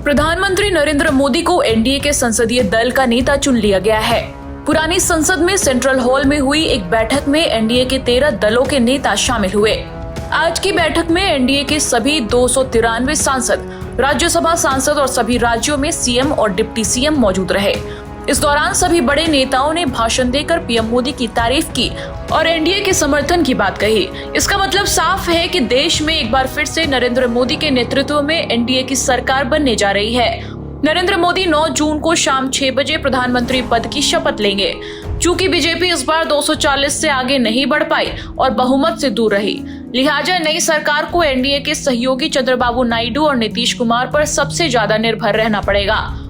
प्रधानमंत्री नरेंद्र मोदी को एनडीए के संसदीय दल का नेता चुन लिया गया है। पुरानी संसद में सेंट्रल हॉल में हुई एक बैठक में एनडीए के 13 दलों के नेता शामिल हुए। आज की बैठक में एनडीए के सभी 293 सांसद, राज्यसभा सांसद और सभी राज्यों में सीएम और डिप्टी सीएम मौजूद रहे। इस दौरान सभी बड़े नेताओं ने भाषण देकर पीएम मोदी की तारीफ की और एनडीए के समर्थन की बात कही। इसका मतलब साफ है कि देश में एक बार फिर से नरेंद्र मोदी के नेतृत्व में एनडीए की सरकार बनने जा रही है। नरेंद्र मोदी 9 जून को शाम 6 बजे प्रधानमंत्री पद की शपथ लेंगे। चूंकि बीजेपी इस बार 240 से आगे नहीं बढ़ पाई और बहुमत से दूर रही, लिहाजा नई सरकार को एनडीए के सहयोगी चंद्रबाबू नायडू और नीतीश कुमार पर सबसे ज्यादा निर्भर रहना पड़ेगा।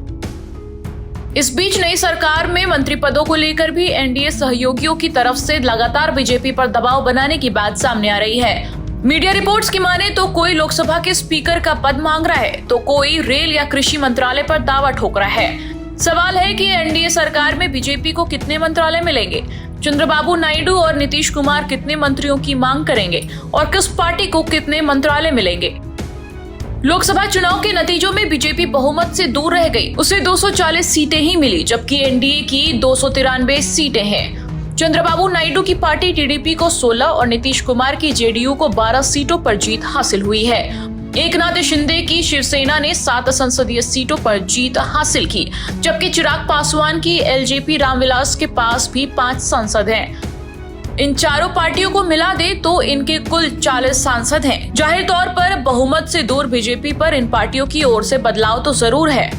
इस बीच नई सरकार में मंत्री पदों को लेकर भी एनडीए सहयोगियों की तरफ से लगातार बीजेपी पर दबाव बनाने की बात सामने आ रही है। मीडिया रिपोर्ट्स की माने तो कोई लोकसभा के स्पीकर का पद मांग रहा है, तो कोई रेल या कृषि मंत्रालय पर दावा ठोक रहा है। सवाल है कि एनडीए सरकार में बीजेपी को कितने मंत्रालय मिलेंगे, चंद्रबाबू नायडू और नीतीश कुमार कितने मंत्रियों की मांग करेंगे और किस पार्टी को कितने मंत्रालय मिलेंगे। लोकसभा चुनाव के नतीजों में बीजेपी बहुमत से दूर रह गई। उसे 240 सीटें ही मिली, जबकि एनडीए की 293 सीटें हैं। चंद्रबाबू नायडू की पार्टी टीडीपी को 16 और नीतीश कुमार की जेडीयू को 12 सीटों पर जीत हासिल हुई है। एकनाथ शिंदे की शिवसेना ने 7 संसदीय सीटों पर जीत हासिल की, जबकि चिराग पासवान की एलजेपी रामविलास के पास भी 5 सांसद हैं। इन चारों पार्टियों को मिला दे तो इनके कुल 40 सांसद हैं। जाहिर तौर पर बहुमत से दूर बीजेपी पर इन पार्टियों की ओर से बदलाव तो जरूर है।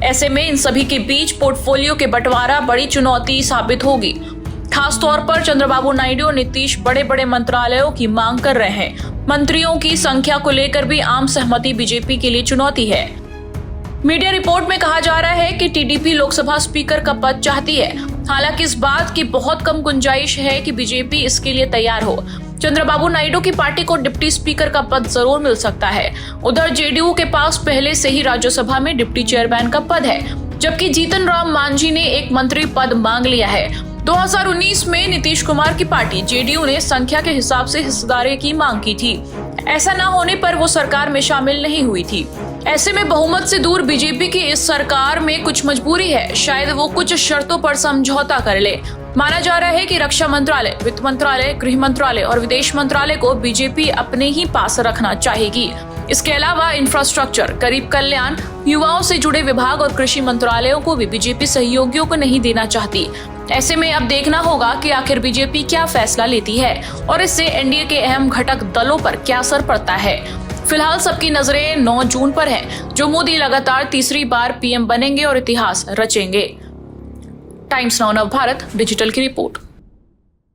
ऐसे में इन सभी के बीच पोर्टफोलियो के बंटवारा बड़ी चुनौती साबित होगी। खास तौर पर चंद्रबाबू नायडू और नीतीश बड़े बड़े मंत्रालयों की मांग कर रहे हैं। मंत्रियों की संख्या को लेकर भी आम सहमति बीजेपी के लिए चुनौती है। मीडिया रिपोर्ट में कहा जा रहा है कि टीडीपी लोकसभा स्पीकर का पद चाहती है। हालांकि इस बात की बहुत कम गुंजाइश है कि बीजेपी इसके लिए तैयार हो। चंद्रबाबू नायडू की पार्टी को डिप्टी स्पीकर का पद जरूर मिल सकता है। उधर जेडीयू के पास पहले से ही राज्यसभा में डिप्टी चेयरमैन का पद है, जबकि जीतन राम मांझी ने एक मंत्री पद मांग लिया है। 2019 में नीतीश कुमार की पार्टी जेडीयू ने संख्या के हिसाब से हिस्सेदारी की मांग की थी। ऐसा न होने पर वो सरकार में शामिल नहीं हुई थी। ऐसे में बहुमत से दूर बीजेपी की इस सरकार में कुछ मजबूरी है। शायद वो कुछ शर्तों पर समझौता कर ले। माना जा रहा है कि रक्षा मंत्रालय, वित्त मंत्रालय, गृह मंत्रालय और विदेश मंत्रालय को बीजेपी अपने ही पास रखना चाहेगी। इसके अलावा इंफ्रास्ट्रक्चर, गरीब कल्याण, युवाओं से जुड़े विभाग और कृषि मंत्रालयों को भी बीजेपी सहयोगियों को नहीं देना चाहती। ऐसे में अब देखना होगा कि आखिर बीजेपी क्या फैसला लेती है और इससे एनडीए के अहम घटक दलों पर क्या असर पड़ता है। फिलहाल सबकी नजरें 9 जून पर हैं, जो मोदी लगातार तीसरी बार पीएम बनेंगे और इतिहास रचेंगे। टाइम्स नाउ नव भारत डिजिटल की रिपोर्ट।